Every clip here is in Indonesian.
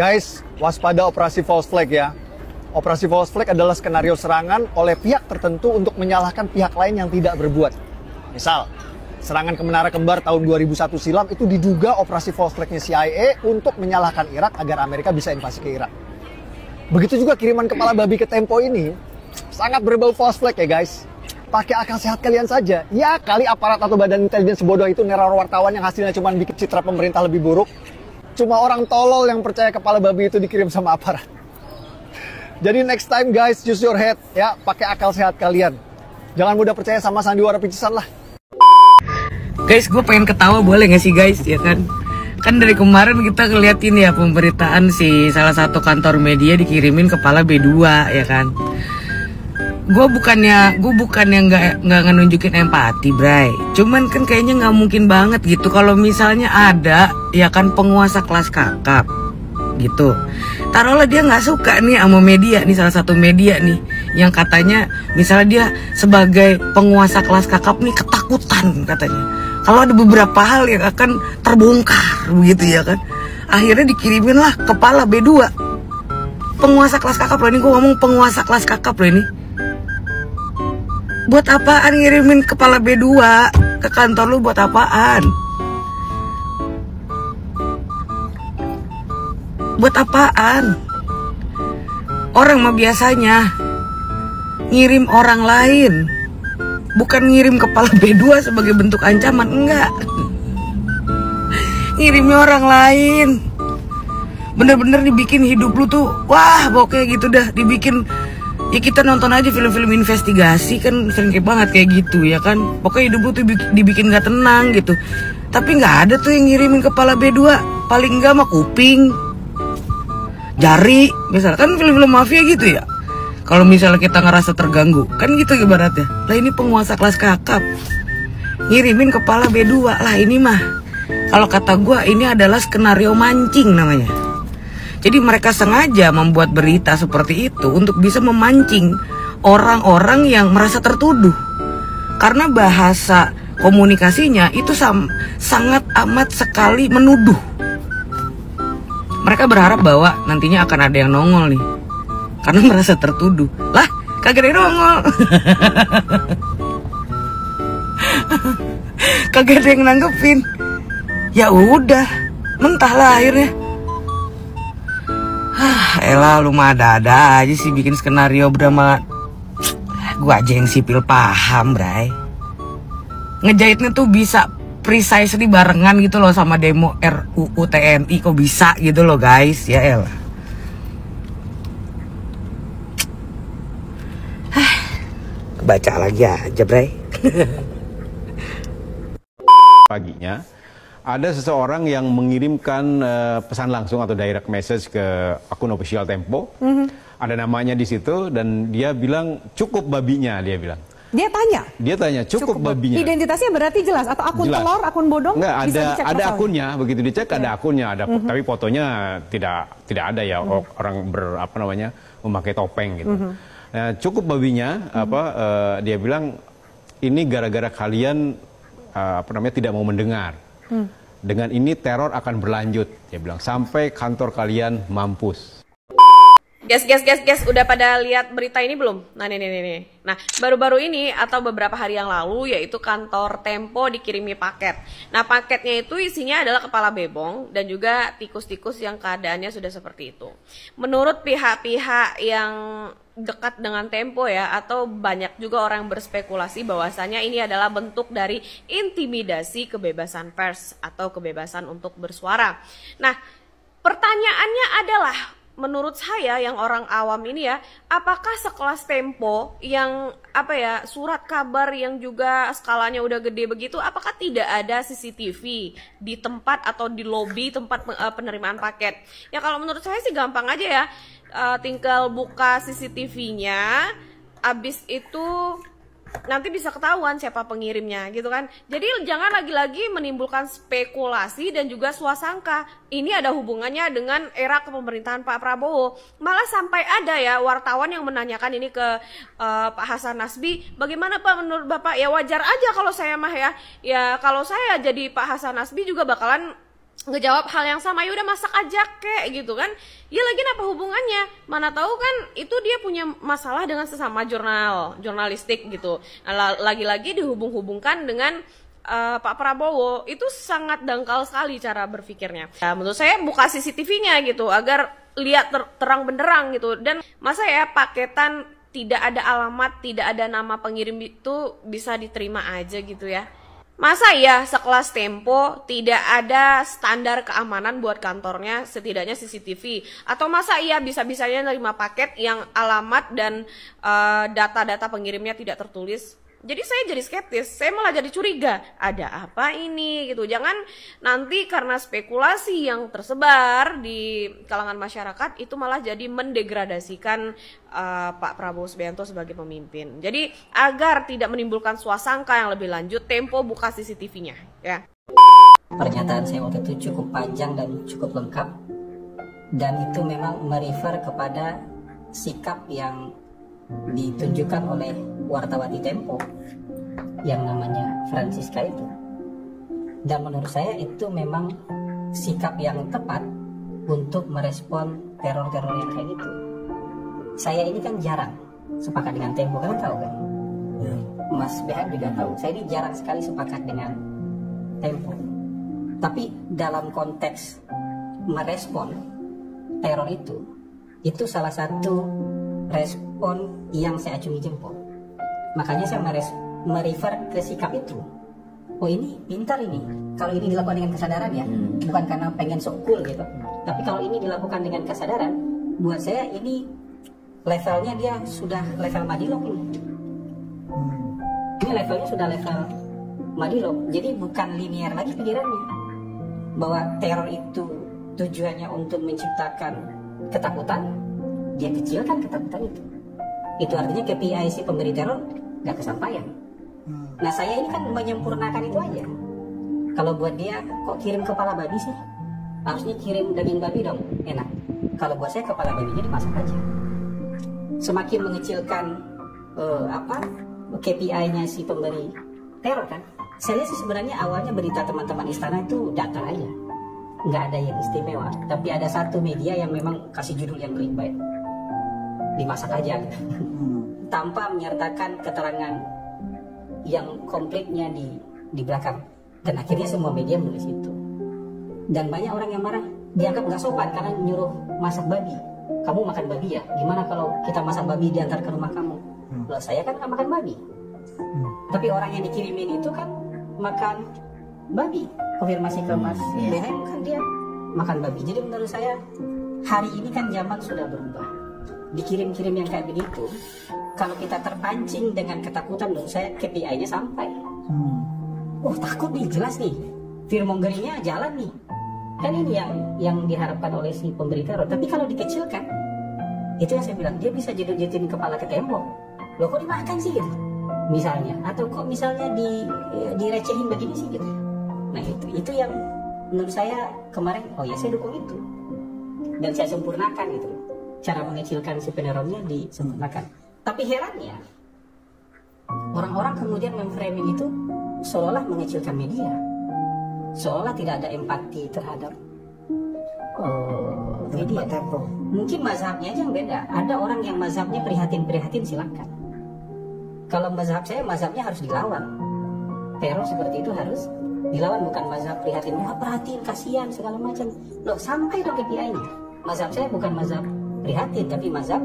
Guys, waspada operasi false flag ya. Operasi false flag adalah skenario serangan oleh pihak tertentu untuk menyalahkan pihak lain yang tidak berbuat. Misal, serangan ke Menara Kembar tahun 2001 silam itu diduga operasi false flagnya CIA untuk menyalahkan Irak agar Amerika bisa invasi ke Irak. Begitu juga kiriman kepala babi ke Tempo ini, sangat berbau false flag ya guys. Pakai akal sehat kalian saja. Ya kali aparat atau badan intelijen sebodoh itu neror wartawan yang hasilnya cuma bikin citra pemerintah lebih buruk. Cuma orang tolol yang percaya kepala babi itu dikirim sama aparat. Jadi next time guys, use your head ya, pakai akal sehat kalian. Jangan mudah percaya sama sandiwara picisan lah. Guys, gue pengen ketawa boleh gak sih guys, ya kan? Kan dari kemarin kita ngeliatin ya pemberitaan si salah satu kantor media dikirimin kepala B2 ya kan? Gue bukannya nggak nunjukin empati, Bray. Cuman kan kayaknya nggak mungkin banget gitu kalau misalnya ada ya kan penguasa kelas kakap gitu. Taruhlah dia nggak suka nih sama media nih, salah satu media nih yang katanya misalnya dia sebagai penguasa kelas kakap nih ketakutan katanya kalau ada beberapa hal yang akan terbongkar begitu ya kan. Akhirnya dikirimin lah kepala B2. Penguasa kelas kakap loh ini, gue ngomong penguasa kelas kakap loh ini. Buat apaan ngirimin kepala B2 ke kantor lu, buat apaan? Buat apaan? Orang mah biasanya ngirim orang lain, bukan ngirim kepala B2 sebagai bentuk ancaman, enggak. Ngirimnya orang lain. Bener-bener dibikin hidup lu tuh, wah pokoknya gitu dah, dibikin. Ya kita nonton aja film-film investigasi kan sering banget kayak gitu ya kan. Pokoknya hidup lu tuh dibikin gak tenang gitu. Tapi gak ada tuh yang ngirimin kepala B2. Paling enggak mah kuping, jari. Misalnya kan film-film mafia gitu ya. Kalau misalnya kita ngerasa terganggu, kan gitu ibaratnya. Lah ini penguasa kelas kakap ngirimin kepala B2. Lah ini mah kalau kata gua ini adalah skenario mancing namanya. Jadi mereka sengaja membuat berita seperti itu untuk bisa memancing orang-orang yang merasa tertuduh. Karena bahasa komunikasinya itu sangat amat sekali menuduh. Mereka berharap bahwa nantinya akan ada yang nongol nih. Karena merasa tertuduh. Lah, kagak ada yang nongol. Kagak ada yang nanggepin. Ya udah, mentahlah akhirnya. Elah lu mah ada-ada aja sih bikin skenario drama. Gua aja yang sipil paham, Bray. Ngejahitnya tuh bisa precisely barengan gitu loh sama demo RUU TNI. Kok bisa gitu loh guys, ya elah. Baca lagi aja, Bray. Paginya ada seseorang yang mengirimkan pesan langsung atau direct message ke akun official Tempo. Ada namanya di situ dan dia bilang cukup babinya, dia bilang. Dia tanya? Dia tanya cukup babinya. Identitasnya berarti jelas atau akun jelas. Telur, akun bodong? Nggak, bisa dicek ada pasalnya. akunnya, begitu dicek ada akunnya, ada tapi fotonya tidak ada ya orang memakai topeng gitu. Nah, cukup babinya dia bilang ini gara-gara kalian tidak mau mendengar. Dengan ini teror akan berlanjut, dia bilang, sampai kantor kalian mampus. Guys, udah pada lihat berita ini belum? Nah, nih. Nah, baru-baru ini atau beberapa hari yang lalu yaitu kantor Tempo dikirimi paket. Nah, paketnya itu isinya adalah kepala bebong dan juga tikus-tikus yang keadaannya sudah seperti itu. Menurut pihak-pihak yang dekat dengan Tempo ya, atau banyak juga orang berspekulasi bahwasanya ini adalah bentuk dari intimidasi kebebasan pers atau kebebasan untuk bersuara. Nah, pertanyaannya adalah, menurut saya yang orang awam ini ya, apakah sekelas Tempo yang surat kabar yang juga skalanya udah gede begitu, apakah tidak ada CCTV di tempat atau di lobi tempat penerimaan paket? Ya kalau menurut saya sih gampang aja ya, tinggal buka CCTV-nya, abis itu nanti bisa ketahuan siapa pengirimnya gitu kan. Jadi jangan lagi-lagi menimbulkan spekulasi dan juga swasangka ini ada hubungannya dengan era kepemerintahan Pak Prabowo. Malah sampai ada ya wartawan yang menanyakan ini ke Pak Hasan Nasbi, bagaimana Pak menurut Bapak? Ya wajar aja kalau saya mah ya kalau saya jadi Pak Hasan Nasbi juga bakalan ngejawab hal yang sama, ya udah masak aja kek gitu kan. Ya lagi apa hubungannya? Mana tahu kan itu dia punya masalah dengan sesama jurnalistik gitu. Nah, lagi-lagi dihubung-hubungkan dengan Pak Prabowo. Itu sangat dangkal sekali cara berpikirnya. Nah, menurut saya buka CCTV-nya gitu agar lihat terang benderang gitu. Dan masa ya paketan tidak ada alamat, tidak ada nama pengirim itu bisa diterima aja gitu ya. Masa ya sekelas Tempo tidak ada standar keamanan buat kantornya, setidaknya CCTV? Atau masa iya bisa-bisanya nerima paket yang alamat dan data-data pengirimnya tidak tertulis? Jadi saya jadi skeptis, saya malah jadi curiga, ada apa ini gitu. Jangan nanti karena spekulasi yang tersebar di kalangan masyarakat itu malah jadi mendegradasikan Pak Prabowo Subianto sebagai pemimpin. Jadi agar tidak menimbulkan suasangka yang lebih lanjut, Tempo buka CCTV-nya ya. Pernyataan saya waktu itu cukup panjang dan cukup lengkap, dan itu memang merefer kepada sikap yang ditunjukkan oleh wartawan di Tempo yang namanya Francisca itu. Dan menurut saya itu memang sikap yang tepat untuk merespon teror-teror yang kayak gitu. Saya ini kan jarang sepakat dengan Tempo, kalian tahu kan? Mas BH juga tahu, saya ini jarang sekali sepakat dengan Tempo. Tapi dalam konteks merespon teror itu salah satu respon yang saya acungi jempol. Makanya saya merefer ke sikap itu. Oh ini pintar ini. Kalau ini dilakukan dengan kesadaran ya, bukan karena pengen sok cool gitu. Tapi kalau ini dilakukan dengan kesadaran, buat saya ini levelnya dia sudah level Madilog ini. Ini levelnya sudah level Madilog. Jadi bukan linear lagi pikirannya. Bahwa teror itu tujuannya untuk menciptakan ketakutan, dia kecilkan ketakutan itu. Itu artinya KPI si pemberi teror gak kesampaian. Nah saya ini kan menyempurnakan itu aja. Kalau buat dia kok kirim kepala babi sih? Harusnya kirim daging babi dong, enak. Kalau buat saya kepala babinya dimasak aja. Semakin mengecilkan KPI-nya si pemberi teror kan. Saya lihat sih sebenarnya awalnya berita teman-teman istana itu datar aja, nggak ada yang istimewa. Tapi ada satu media yang memang kasih judul yang clickbait, dimasak aja gitu. Tanpa menyertakan keterangan yang komplitnya di belakang. Dan akhirnya semua media menulis itu. Dan banyak orang yang marah, dianggap nggak sopan karena nyuruh masak babi. Kamu makan babi ya? Gimana kalau kita masak babi diantar ke rumah kamu? Loh, saya kan nggak makan babi. Tapi orang yang dikirimin itu kan makan babi. Konfirmasi ke Mas BHM kan dia makan babi. Jadi menurut saya hari ini kan zaman sudah berubah. Dikirim-kirim yang kayak begitu, kalau kita terpancing dengan ketakutan, menurut saya KPI-nya sampai. Oh takut nih, jelas nih, fearmongeringnya jalan nih. Kan ini yang diharapkan oleh si pemberi teror. Tapi kalau dikecilkan, itu yang saya bilang, dia bisa jedut-jedutin kepala ke tembok. Loh kok dimakan sih gitu, misalnya. Atau kok misalnya direcehin begini sih gitu. Nah itu yang menurut saya kemarin, oh ya saya dukung itu. Dan saya sempurnakan gitu. Cara mengecilkan si penerornya disempurnakan. Tapi herannya, orang-orang kemudian memframing itu seolah mengecilkan media, seolah tidak ada empati terhadap media. Mungkin mazhabnya aja yang beda. Ada orang yang mazhabnya prihatin silakan. Kalau mazhab saya, mazhabnya harus dilawan. Teror seperti itu harus dilawan, bukan mazhab prihatin. Wah perhatiin, kasihan segala macam. Loh sampai dong KPI-nya. Mazhab saya bukan mazhab prihatin, tapi mazhab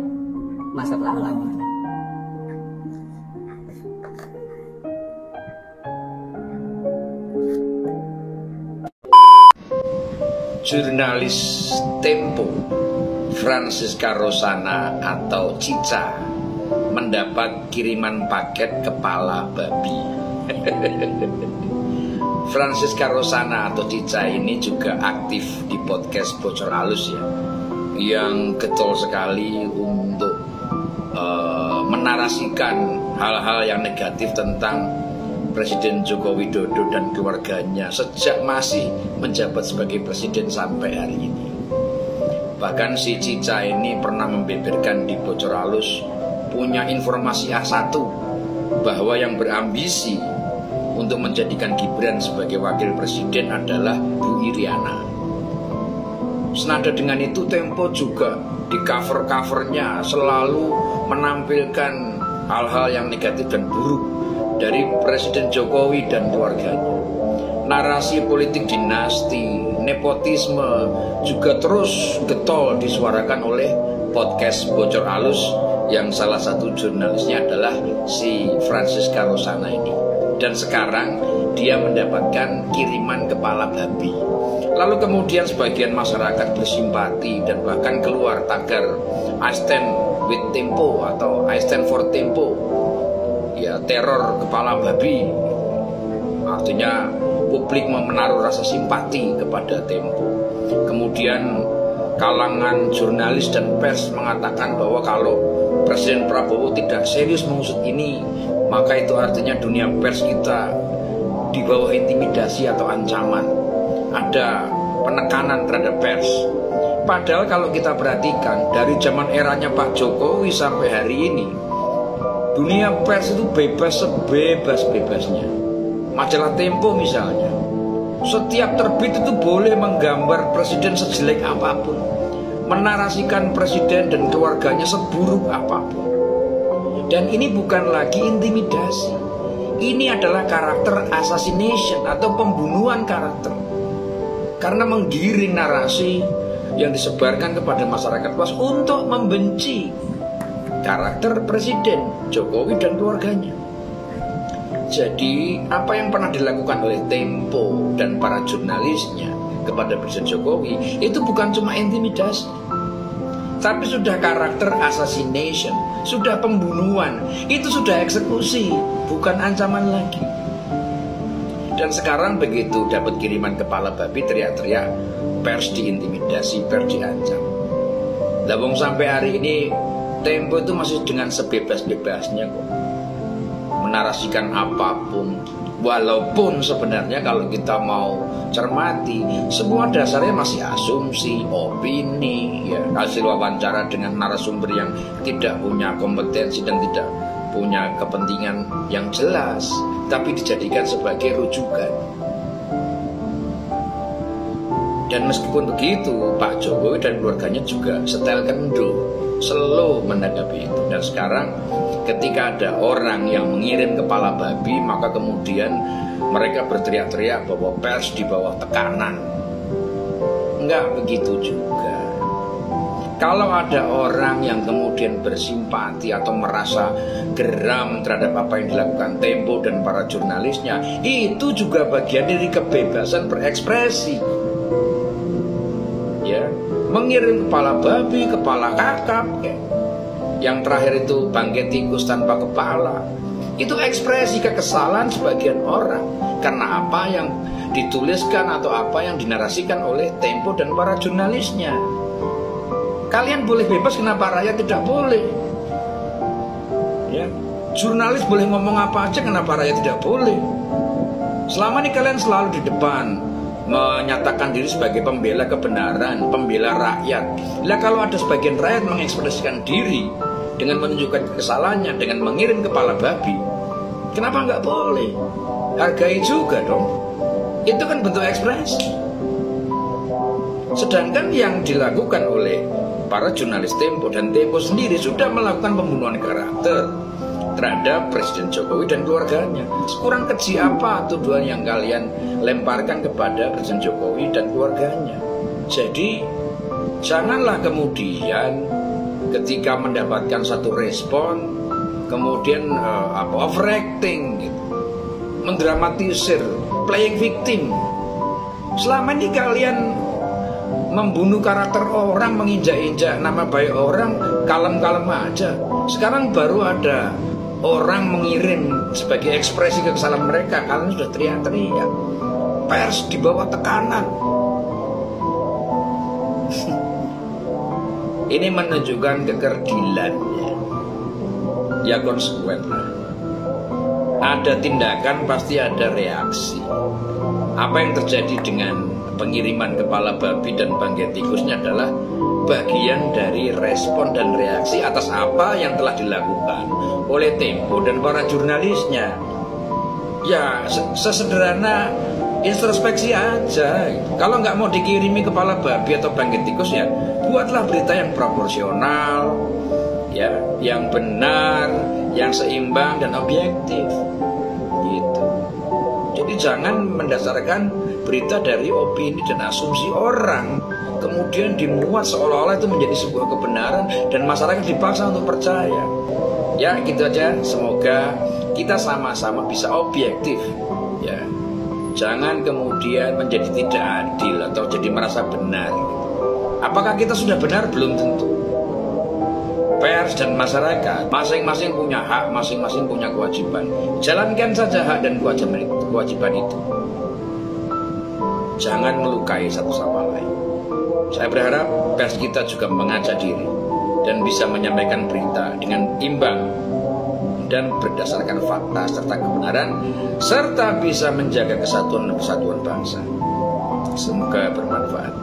lawan. Jurnalis Tempo Francisca Rosana atau Cica mendapat kiriman paket kepala babi. Francisca Rosana atau Cica ini juga aktif di podcast Bocor Halus ya, yang getol sekali untuk menarasikan hal-hal yang negatif tentang Presiden Joko Widodo dan keluarganya sejak masih menjabat sebagai presiden sampai hari ini. Bahkan si Cica ini pernah membeberkan di Bocor Halus punya informasi A1 bahwa yang berambisi untuk menjadikan Gibran sebagai wakil presiden adalah Bu Iriana. senada dengan itu Tempo juga di cover-covernya selalu menampilkan hal-hal yang negatif dan buruk dari Presiden Jokowi dan keluarganya. Narasi politik dinasti, nepotisme juga terus getol disuarakan oleh podcast Bocor Alus yang salah satu jurnalisnya adalah si Francisca Rosana ini. Dan sekarang dia mendapatkan kiriman kepala babi. Lalu kemudian sebagian masyarakat bersimpati dan bahkan keluar tagar I stand with Tempo atau I stand for Tempo. Ya, teror kepala babi. Artinya publik menaruh rasa simpati kepada Tempo. Kemudian kalangan jurnalis dan pers mengatakan bahwa kalau Presiden Prabowo tidak serius mengusut ini, maka itu artinya dunia pers kita di bawah intimidasi atau ancaman. Ada penekanan terhadap pers. Padahal kalau kita perhatikan dari zaman eranya Pak Jokowi sampai hari ini, dunia pers itu bebas sebebas-bebasnya. Majalah Tempo misalnya, setiap terbit itu boleh menggambar presiden sejelek apapun, menarasikan presiden dan keluarganya seburuk apapun. Dan ini bukan lagi intimidasi, ini adalah karakter assassination atau pembunuhan karakter. Karena menggiring narasi yang disebarkan kepada masyarakat luas untuk membenci karakter Presiden Jokowi dan keluarganya. Jadi apa yang pernah dilakukan oleh Tempo dan para jurnalisnya kepada Presiden Jokowi itu bukan cuma intimidasi, tapi sudah karakter assassination, sudah pembunuhan, itu sudah eksekusi, bukan ancaman lagi. Dan sekarang begitu dapat kiriman kepala babi teriak-teriak pers diintimidasi, pers diancam. Labung sampai hari ini Tempo itu masih dengan sebebas-bebasnya kok menarasikan apapun. Walaupun sebenarnya kalau kita mau cermati, semua dasarnya masih asumsi, opini, ya, hasil wawancara dengan narasumber yang tidak punya kompetensi dan tidak punya kepentingan yang jelas, tapi dijadikan sebagai rujukan. Dan meskipun begitu, Pak Jokowi dan keluarganya juga setel kendo, slow menanggapi itu. Dan sekarang ketika ada orang yang mengirim kepala babi, maka kemudian mereka berteriak-teriak bahwa pers di bawah tekanan. Enggak begitu juga. Kalau ada orang yang kemudian bersimpati atau merasa geram terhadap apa yang dilakukan Tempo dan para jurnalisnya, itu juga bagian dari kebebasan berekspresi. Ya, mengirim kepala babi, kepala kakap, ya. Yang terakhir itu bangkai tikus tanpa kepala, itu ekspresi kekesalan sebagian orang karena apa yang dituliskan atau apa yang dinarasikan oleh Tempo dan para jurnalisnya. Kalian boleh bebas, kenapa rakyat tidak boleh? Ya, jurnalis boleh ngomong apa aja, kenapa rakyat tidak boleh? Selama ini kalian selalu di depan menyatakan diri sebagai pembela kebenaran, pembela rakyat. Lah kalau ada sebagian rakyat mengekspresikan diri dengan menunjukkan kesalahannya, dengan mengirim kepala babi, kenapa nggak boleh? Hargai juga dong. Itu kan bentuk ekspresi. Sedangkan yang dilakukan oleh para jurnalis Tempo dan Tempo sendiri sudah melakukan pembunuhan karakter terhadap Presiden Jokowi dan keluarganya. Kurang keji apa tuduhan yang kalian lemparkan kepada Presiden Jokowi dan keluarganya? Jadi janganlah kemudian ketika mendapatkan satu respon kemudian overacting gitu, mendramatisir, playing victim. Selama ini kalian membunuh karakter orang, menginjak-injak nama baik orang, kalem-kalem aja. Sekarang baru ada orang mengirim sebagai ekspresi kesalahan mereka, kalian sudah teriak-teriak. Pers di bawah tekanan. Ini menunjukkan kekerdilan. Ya konsekuen lah. Ada tindakan pasti ada reaksi. Apa yang terjadi dengan pengiriman kepala babi dan bangkai tikusnya adalah bagian dari respon dan reaksi atas apa yang telah dilakukan oleh Tempo dan para jurnalisnya. Ya, sesederhana introspeksi aja. Kalau nggak mau dikirimi kepala babi atau bangkit tikus ya, buatlah berita yang proporsional, ya, yang benar, yang seimbang dan objektif. Gitu. Jadi jangan mendasarkan berita dari opini dan asumsi orang, kemudian dimuat seolah-olah itu menjadi sebuah kebenaran dan masyarakat dipaksa untuk percaya. Ya gitu aja, semoga kita sama-sama bisa objektif, ya. Jangan kemudian menjadi tidak adil atau jadi merasa benar. Apakah kita sudah benar? Belum tentu. Pers dan masyarakat masing-masing punya hak, masing-masing punya kewajiban. Jalankan saja hak dan kewajiban itu. Jangan melukai satu sama lain. Saya berharap pers kita juga mengaca diri dan bisa menyampaikan berita dengan imbang dan berdasarkan fakta serta kebenaran, serta bisa menjaga kesatuan dan kesatuan bangsa. Semoga bermanfaat.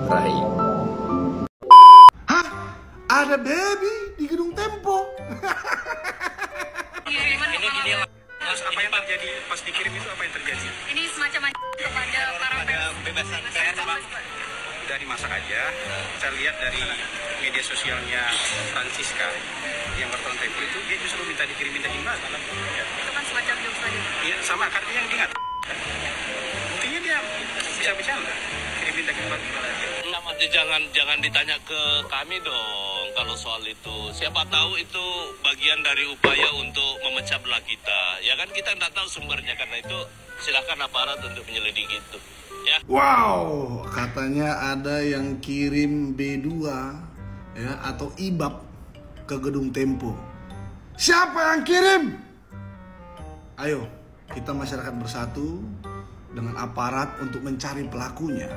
Rahayu. Hah? Ada baby di gedung Tempo? Ini Mas, apa yang terjadi pas dikirim itu, apa yang terjadi? Ini semacam kepada para kebebasan pers. Udah dimasak aja. Saya lihat dari media sosialnya Francisca yang wartawan Tempo itu, dia justru minta dikirimin daging bakar. Ya. Itu kan semacam jokes tadi. Iya, sama karena yang diingat. Buktinya dia bisa bercanda. Kirimin daging bakar aja. Jangan ditanya ke kami dong kalau soal itu. Siapa tahu itu bagian dari upaya untuk memecah belah kita. Ya kan kita nggak tahu sumbernya, karena itu silakan aparat untuk menyelidiki itu. Ya. Wow, katanya ada yang kirim B2 ya atau IBAP ke gedung Tempo. Siapa yang kirim? Ayo, kita masyarakat bersatu dengan aparat untuk mencari pelakunya.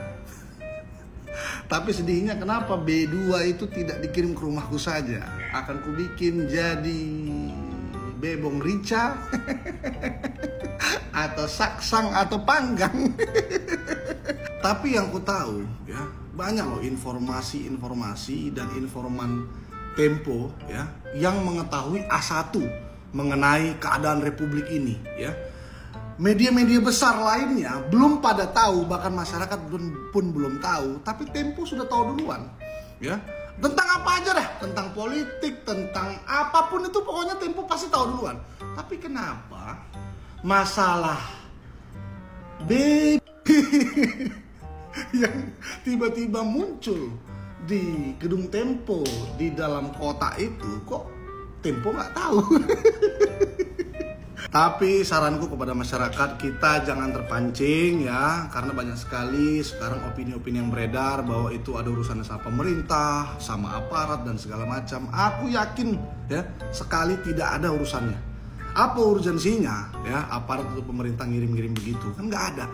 Tapi sedihnya kenapa B2 itu tidak dikirim ke rumahku saja? Akan kubikin jadi bebong rica atau saksang atau panggang. Tapi yang ku tahu ya, banyak loh informasi dan informan Tempo ya yang mengetahui A1 mengenai keadaan Republik ini ya. Media-media besar lainnya belum pada tahu, bahkan masyarakat pun belum tahu, tapi Tempo sudah tahu duluan ya. Tentang apa aja dah, tentang politik, tentang apapun itu pokoknya Tempo pasti tahu duluan. Tapi kenapa masalah baby yang tiba-tiba muncul di gedung Tempo di dalam kota itu kok Tempo nggak tahu? Tapi saranku kepada masyarakat, kita jangan terpancing ya, karena banyak sekali sekarang opini-opini yang beredar bahwa itu ada urusan sama pemerintah, sama aparat dan segala macam. Aku yakin ya sekali tidak ada urusannya. Apa urgensinya ya aparat atau pemerintah ngirim-ngirim begitu? Kan nggak ada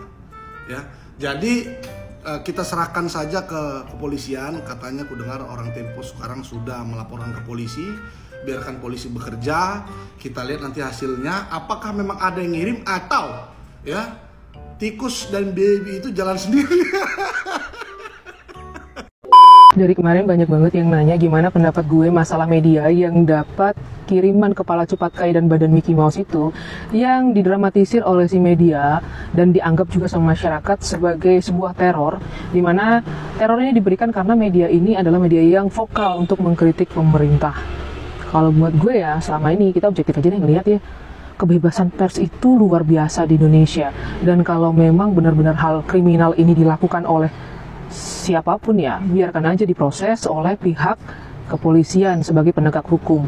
ya. Jadi kita serahkan saja ke kepolisian. Katanya aku dengar orang Tempo sekarang sudah melaporkan ke polisi. Biarkan polisi bekerja, kita lihat nanti hasilnya apakah memang ada yang ngirim atau ya tikus dan baby itu jalan sendiri. Dari kemarin banyak banget yang nanya gimana pendapat gue masalah media yang dapat kiriman kepala Cupat Kai dan badan Mickey Mouse itu yang didramatisir oleh si media dan dianggap juga sama masyarakat sebagai sebuah teror, dimana teror ini diberikan karena media ini adalah media yang vokal untuk mengkritik pemerintah. Kalau buat gue ya, selama ini kita objektif aja deh ngelihat ya, kebebasan pers itu luar biasa di Indonesia. Dan kalau memang benar-benar hal kriminal ini dilakukan oleh siapapun ya, biarkan aja diproses oleh pihak kepolisian sebagai penegak hukum.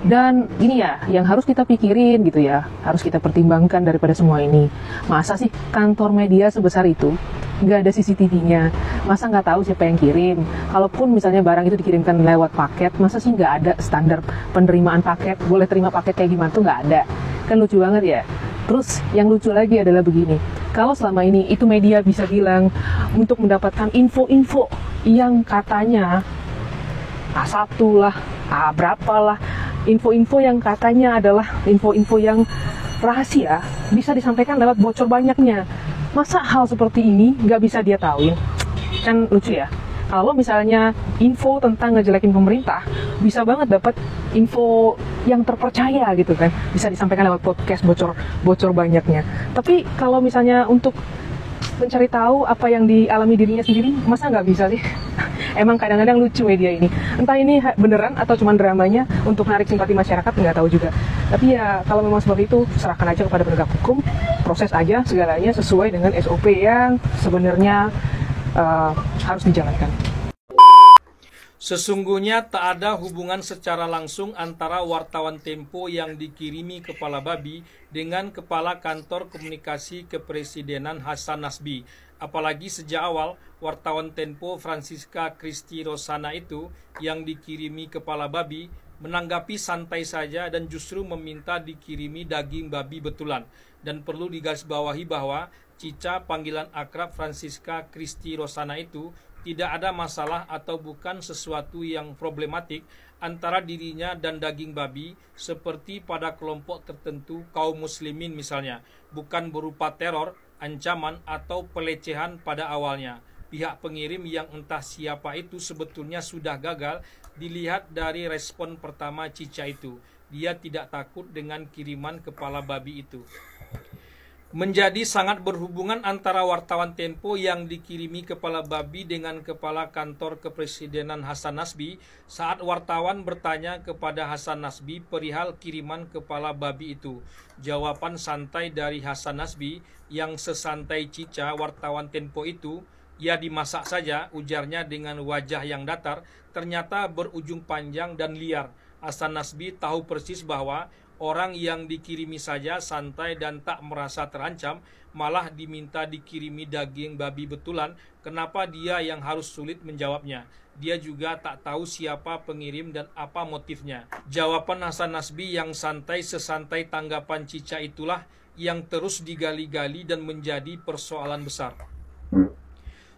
Dan ini ya, yang harus kita pikirin gitu ya, harus kita pertimbangkan daripada semua ini. Masa sih kantor media sebesar itu nggak ada CCTV-nya? Masa nggak tahu siapa yang kirim? Kalaupun misalnya barang itu dikirimkan lewat paket, masa sih nggak ada standar penerimaan paket? Boleh terima paket kayak gimana tuh nggak ada? Kan lucu banget ya. Terus yang lucu lagi adalah begini, kalau selama ini itu media bisa bilang untuk mendapatkan info-info yang katanya A1 lah, A berapa lah, info-info yang katanya adalah info-info yang rahasia bisa disampaikan lewat bocor banyaknya. Masa hal seperti ini nggak bisa dia tahu? Kan lucu ya. Kalau misalnya info tentang ngejelekin pemerintah, bisa banget dapat info yang terpercaya gitu kan, bisa disampaikan lewat podcast bocor banyaknya. Tapi kalau misalnya untuk mencari tahu apa yang dialami dirinya sendiri, masa nggak bisa sih? Emang kadang-kadang lucu media ini. Entah ini beneran atau cuma dramanya untuk menarik simpati masyarakat, nggak tahu juga. Tapi ya kalau memang seperti itu, serahkan aja kepada penegak hukum, proses aja segalanya sesuai dengan SOP yang sebenarnya harus dijalankan. Sesungguhnya tak ada hubungan secara langsung antara wartawan Tempo yang dikirimi Kepala Babi dengan Kepala Kantor Komunikasi Kepresidenan Hasan Nasbi. Apalagi sejak awal wartawan Tempo Francisca Christy Rosana itu yang dikirimi Kepala Babi menanggapi santai saja dan justru meminta dikirimi daging babi betulan. Dan perlu digarisbawahi bahwa Cica, panggilan akrab Francisca Christy Rosana itu, tidak ada masalah atau bukan sesuatu yang problematik antara dirinya dan daging babi seperti pada kelompok tertentu kaum muslimin misalnya, bukan berupa teror, ancaman, atau pelecehan pada awalnya. Pihak pengirim yang entah siapa itu sebetulnya sudah gagal dilihat dari respon pertama Cica itu. Dia tidak takut dengan kiriman kepala babi itu. Menjadi sangat berhubungan antara wartawan Tempo yang dikirimi Kepala Babi dengan Kepala Kantor Kepresidenan Hasan Nasbi saat wartawan bertanya kepada Hasan Nasbi perihal kiriman Kepala Babi itu. Jawaban santai dari Hasan Nasbi yang sesantai Cica wartawan Tempo itu, ya dimasak saja, ujarnya dengan wajah yang datar, ternyata berujung panjang dan liar. Hasan Nasbi tahu persis bahwa orang yang dikirimi saja santai dan tak merasa terancam, malah diminta dikirimi daging babi betulan. Kenapa dia yang harus sulit menjawabnya? Dia juga tak tahu siapa pengirim dan apa motifnya. Jawaban Hasan Nasbi yang santai sesantai tanggapan Cica itulah yang terus digali-gali dan menjadi persoalan besar.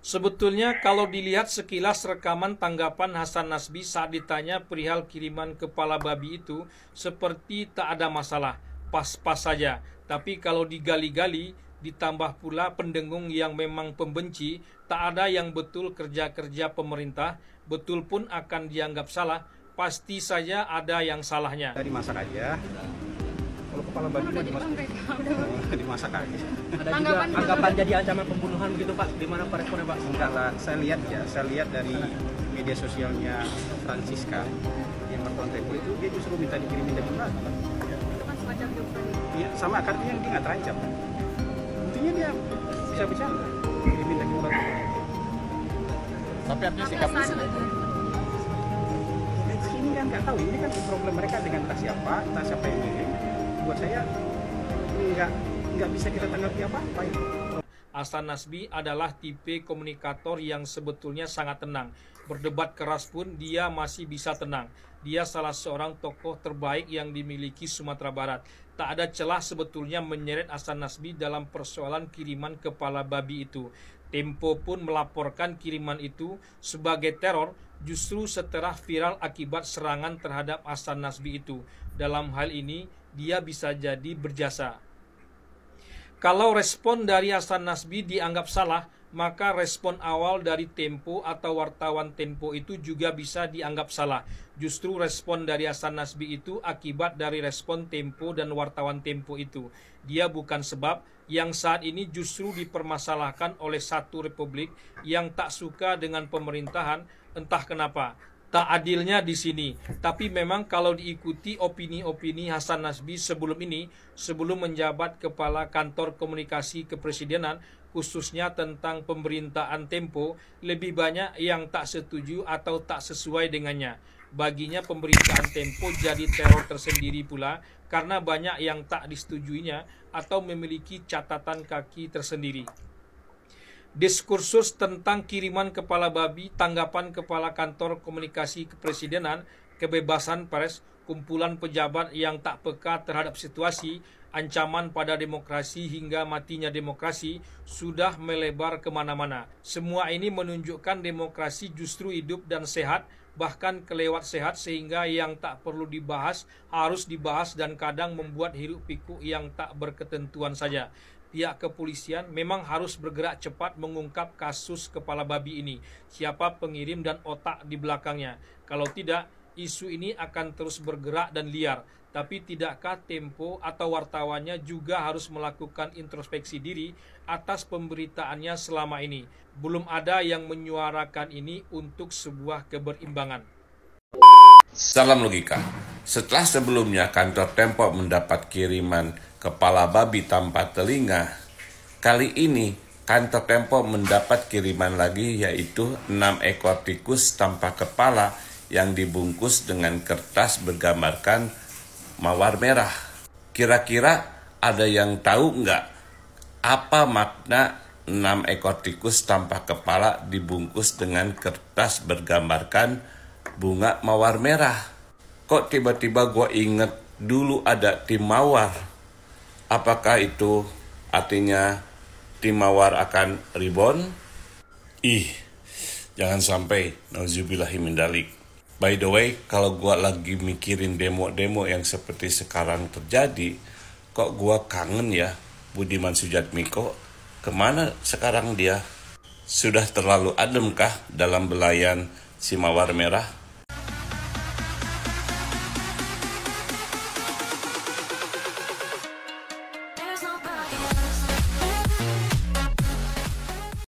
Sebetulnya kalau dilihat sekilas rekaman tanggapan Hasan Nasbi saat ditanya perihal kiriman kepala babi itu, seperti tak ada masalah, pas-pas saja. Tapi kalau digali-gali, ditambah pula pendengung yang memang pembenci, tak ada yang betul kerja-kerja pemerintah, betul pun akan dianggap salah, pasti saja ada yang salahnya. Dimasak aja. Kalau kepala babi mau dimasak aja. Ada juga anggapan jadi ancaman pembunuhan gitu Pak. Di mana Pak responnya Pak? Enggak lah, saya lihat dari media sosialnya Francisca yang wartawan Tempo itu, dia justru minta dikirimin daging babi. Itu kan semacam jawaban. Iya, sama artinya dia nggak terancam. Intinya dia bisa bicara, kirimin daging babi. Tapi artinya sikap ini kan nggak tahu, ini kan problem mereka dengan entah siapa yang ngirim. Buat saya nggak bisa kita tanggapi apa-apa itu. Hasan Nasbi adalah tipe komunikator yang sebetulnya sangat tenang. Berdebat keras pun dia masih bisa tenang. Dia salah seorang tokoh terbaik yang dimiliki Sumatera Barat. Tak ada celah sebetulnya menyeret Hasan Nasbi dalam persoalan kiriman kepala babi itu. Tempo pun melaporkan kiriman itu sebagai teror justru setelah viral akibat serangan terhadap Hasan Nasbi itu. Dalam hal ini, dia bisa jadi berjasa. Kalau respon dari Hasan Nasbi dianggap salah, maka respon awal dari Tempo atau wartawan Tempo itu juga bisa dianggap salah. Justru respon dari Hasan Nasbi itu akibat dari respon Tempo dan wartawan Tempo itu. Dia bukan sebab yang saat ini justru dipermasalahkan oleh satu republik yang tak suka dengan pemerintahan, entah kenapa. Tak adilnya di sini, tapi memang kalau diikuti opini-opini Hasan Nasbi sebelum ini, sebelum menjabat Kepala Kantor Komunikasi Kepresidenan, khususnya tentang pemberitaan Tempo, lebih banyak yang tak setuju atau tak sesuai dengannya. Baginya pemberitaan Tempo jadi teror tersendiri pula, karena banyak yang tak disetujuinya atau memiliki catatan kaki tersendiri. Diskursus tentang kiriman kepala babi, tanggapan Kepala Kantor Komunikasi Kepresidenan, kebebasan pers, kumpulan pejabat yang tak peka terhadap situasi, ancaman pada demokrasi hingga matinya demokrasi, sudah melebar kemana-mana. Semua ini menunjukkan demokrasi justru hidup dan sehat, bahkan kelewat sehat, sehingga yang tak perlu dibahas harus dibahas dan kadang membuat hiruk pikuk yang tak berketentuan saja. Pihak kepolisian memang harus bergerak cepat mengungkap kasus kepala babi ini. Siapa pengirim dan otak di belakangnya. Kalau tidak, Isu ini akan terus bergerak dan liar, tapi tidakkah Tempo atau wartawannya juga harus melakukan introspeksi diri atas pemberitaannya selama ini? Belum ada yang menyuarakan ini untuk sebuah keberimbangan. Salam logika. Setelah sebelumnya kantor Tempo mendapat kiriman kepala babi tanpa telinga, kali ini kantor Tempo mendapat kiriman lagi, yaitu 6 ekor tikus tanpa kepala yang dibungkus dengan kertas bergambarkan mawar merah. Kira-kira ada yang tahu nggak apa makna 6 ekor tikus tanpa kepala dibungkus dengan kertas bergambarkan bunga mawar merah? Kok tiba-tiba gue inget dulu ada tim mawar. Apakah itu artinya tim mawar akan reborn? Jangan sampai, nauzubillahi min dzalik. By the way, kalau gue lagi mikirin demo-demo yang seperti sekarang terjadi, kok gue kangen ya Budiman Sujatmiko. Kemana sekarang dia? Sudah terlalu adem kah dalam belayan si mawar merah?